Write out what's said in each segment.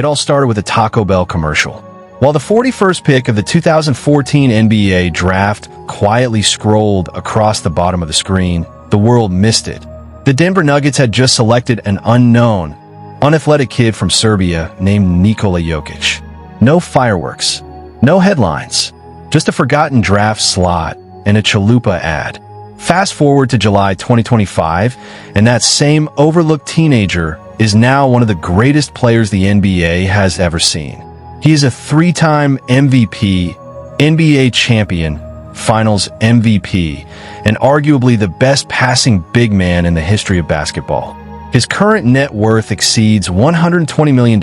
It all started with a Taco Bell commercial. While the 41st pick of the 2014 NBA draft quietly scrolled across the bottom of the screen, the world missed it. The Denver Nuggets had just selected an unknown, unathletic kid from Serbia named Nikola Jokić. No fireworks, no headlines, just a forgotten draft slot and a chalupa ad. Fast forward to July 2025, and that same overlooked teenager is now one of the greatest players the NBA has ever seen. He is a three-time MVP, NBA champion, Finals MVP, and arguably the best passing big man in the history of basketball. His current net worth exceeds $120 million,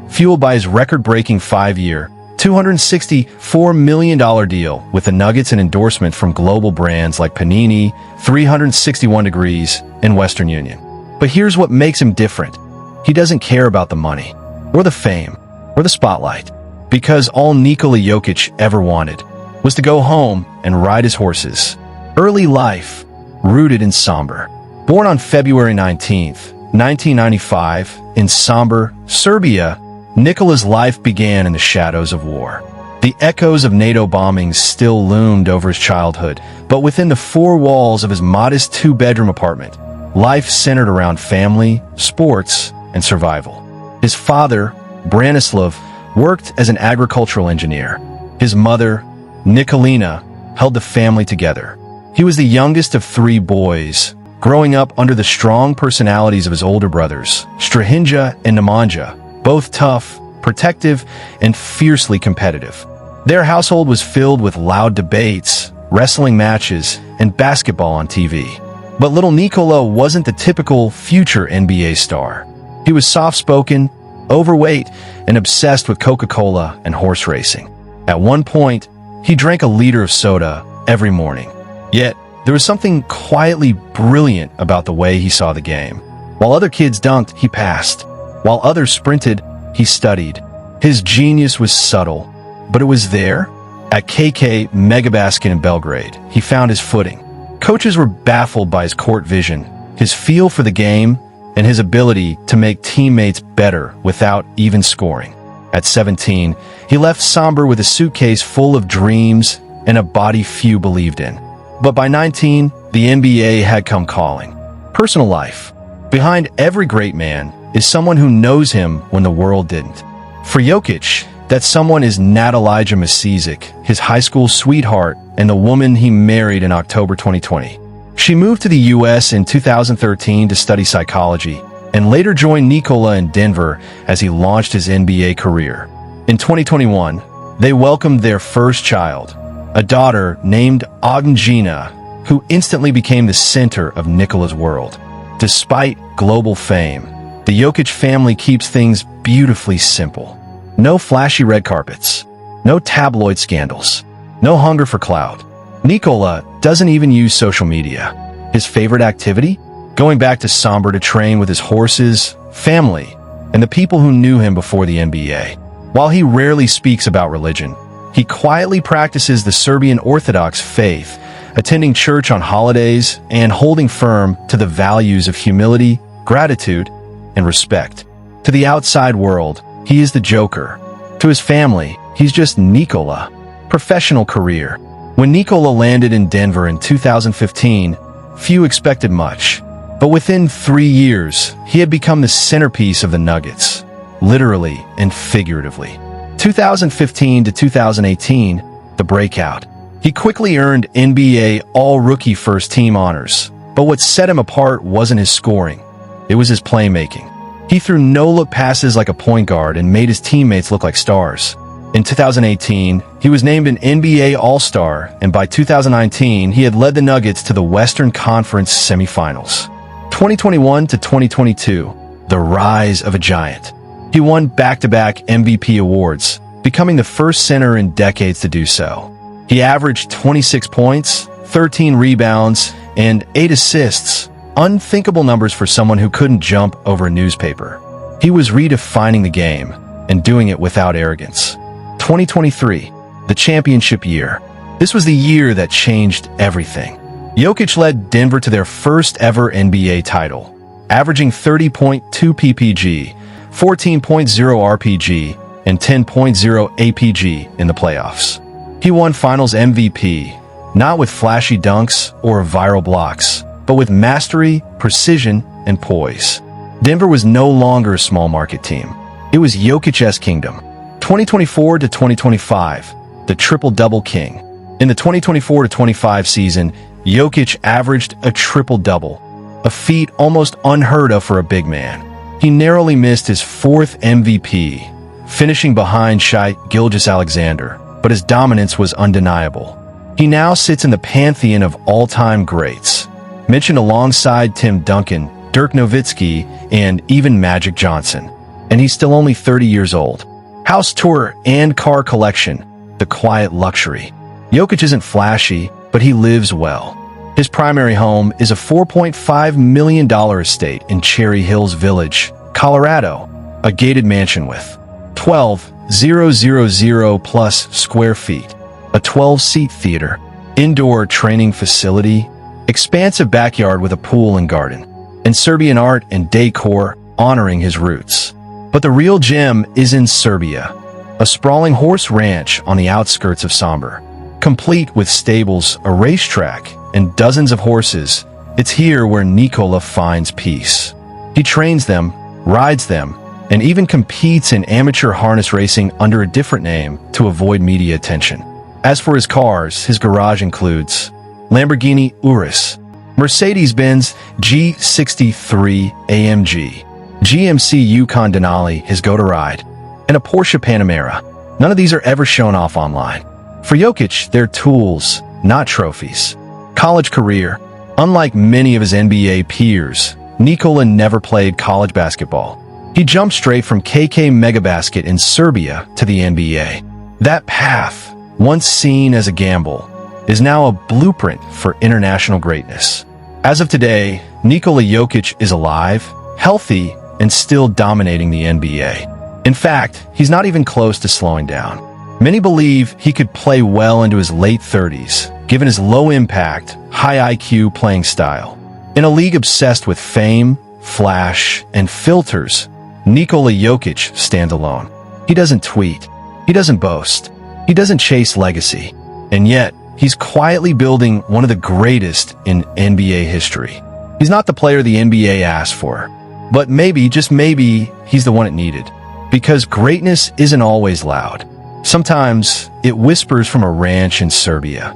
fueled by his record-breaking 5-year, $264 million deal with the Nuggets and endorsement from global brands like Panini, 361 Degrees, and Western Union. But here's what makes him different. He doesn't care about the money, or the fame, or the spotlight, because all Nikola Jokić ever wanted was to go home and ride his horses. Early life, rooted in Sombor. Born on February 19th, 1995, in Sombor, Serbia, Nikola's life began in the shadows of war. The echoes of NATO bombings still loomed over his childhood, but within the four walls of his modest two-bedroom apartment, life centered around family, sports, and survival. His father, Branislav, worked as an agricultural engineer. His mother, Nikolina, held the family together. He was the youngest of three boys, growing up under the strong personalities of his older brothers, Strahinja and Nemanja, both tough, protective, and fiercely competitive. Their household was filled with loud debates, wrestling matches, and basketball on TV. But little Nikola wasn't the typical future NBA star. He was soft-spoken, overweight, and obsessed with Coca-Cola and horse racing. At one point, he drank a liter of soda every morning. Yet, there was something quietly brilliant about the way he saw the game. While other kids dunked, he passed. While others sprinted, he studied. His genius was subtle, but it was there. At KK Megabasket in Belgrade, he found his footing. Coaches were baffled by his court vision, his feel for the game, and his ability to make teammates better without even scoring. At 17, he left Sombor with a suitcase full of dreams and a body few believed in. But by 19, the NBA had come calling. Personal life. Behind every great man is someone who knows him when the world didn't. For Jokic, that someone is Natalija Masizic, his high school sweetheart, and the woman he married in October 2020. She moved to the U.S. in 2013 to study psychology, and later joined Nikola in Denver as he launched his NBA career. In 2021, they welcomed their first child, a daughter named Agnjina, who instantly became the center of Nikola's world. Despite global fame, the Jokic family keeps things beautifully simple. No flashy red carpets, no tabloid scandals, no hunger for clout. Nikola doesn't even use social media. His favorite activity? Going back to Sombor to train with his horses, family, and the people who knew him before the NBA. While he rarely speaks about religion, he quietly practices the Serbian Orthodox faith, attending church on holidays and holding firm to the values of humility, gratitude, and respect. To the outside world, he is the Joker. To his family, he's just Nikola. Professional career. When Nikola landed in Denver in 2015, few expected much. But within 3 years, he had become the centerpiece of the Nuggets, literally and figuratively. 2015 to 2018, the breakout. He quickly earned NBA All-Rookie First-Team honors, but what set him apart wasn't his scoring. It was his playmaking. He threw no-look passes like a point guard and made his teammates look like stars. In 2018, he was named an NBA All-Star, and by 2019, he had led the Nuggets to the Western Conference semifinals. 2021 to 2022, the rise of a giant. He won back-to-back MVP awards, becoming the first center in decades to do so. He averaged 26 points, 13 rebounds, and 8 assists, unthinkable numbers for someone who couldn't jump over a newspaper. He was redefining the game, and doing it without arrogance. 2023, the championship year. This was the year that changed everything. Jokic led Denver to their first ever NBA title, averaging 30.2 ppg, 14.0 RPG, and 10.0 APG in the playoffs. He won Finals MVP, not with flashy dunks or viral blocks, but with mastery, precision, and poise. Denver was no longer a small market team. It was Jokic's kingdom. 2024 to 2025, the triple-double king. In the 2024-25 season, Jokic averaged a triple-double, a feat almost unheard of for a big man. He narrowly missed his fourth MVP, finishing behind Shai Gilgeous-Alexander, but his dominance was undeniable. He now sits in the pantheon of all-time greats, mentioned alongside Tim Duncan, Dirk Nowitzki, and even Magic Johnson. And he's still only 30 years old. House tour and car collection, the quiet luxury. Jokic isn't flashy, but he lives well. His primary home is a $4.5 million estate in Cherry Hills Village, Colorado, a gated mansion with 12,000 plus square feet, a 12-seat theater, indoor training facility, expansive backyard with a pool and garden, and Serbian art and decor honoring his roots. But the real gem is in Serbia, a sprawling horse ranch on the outskirts of Sombor. Complete with stables, a racetrack, and dozens of horses, it's here where Nikola finds peace. He trains them, rides them, and even competes in amateur harness racing under a different name to avoid media attention. As for his cars, his garage includes Lamborghini Urus, Mercedes-Benz G63 AMG, GMC Yukon Denali, his go-to-ride, and a Porsche Panamera. None of these are ever shown off online. For Jokic, they're tools, not trophies. College career. Unlike many of his NBA peers, Nikola never played college basketball. He jumped straight from KK Megabasket in Serbia to the NBA. That path, once seen as a gamble, is now a blueprint for international greatness. As of today, Nikola Jokic is alive, healthy, and still dominating the NBA. In fact, he's not even close to slowing down. Many believe he could play well into his late 30s, given his low-impact, high IQ playing style. In a league obsessed with fame, flash, and filters, Nikola Jokic stands alone. He doesn't tweet. He doesn't boast. He doesn't chase legacy. And yet, he's quietly building one of the greatest in NBA history. He's not the player the NBA asked for, but maybe, just maybe, he's the one it needed. Because greatness isn't always loud. Sometimes, it whispers from a ranch in Serbia.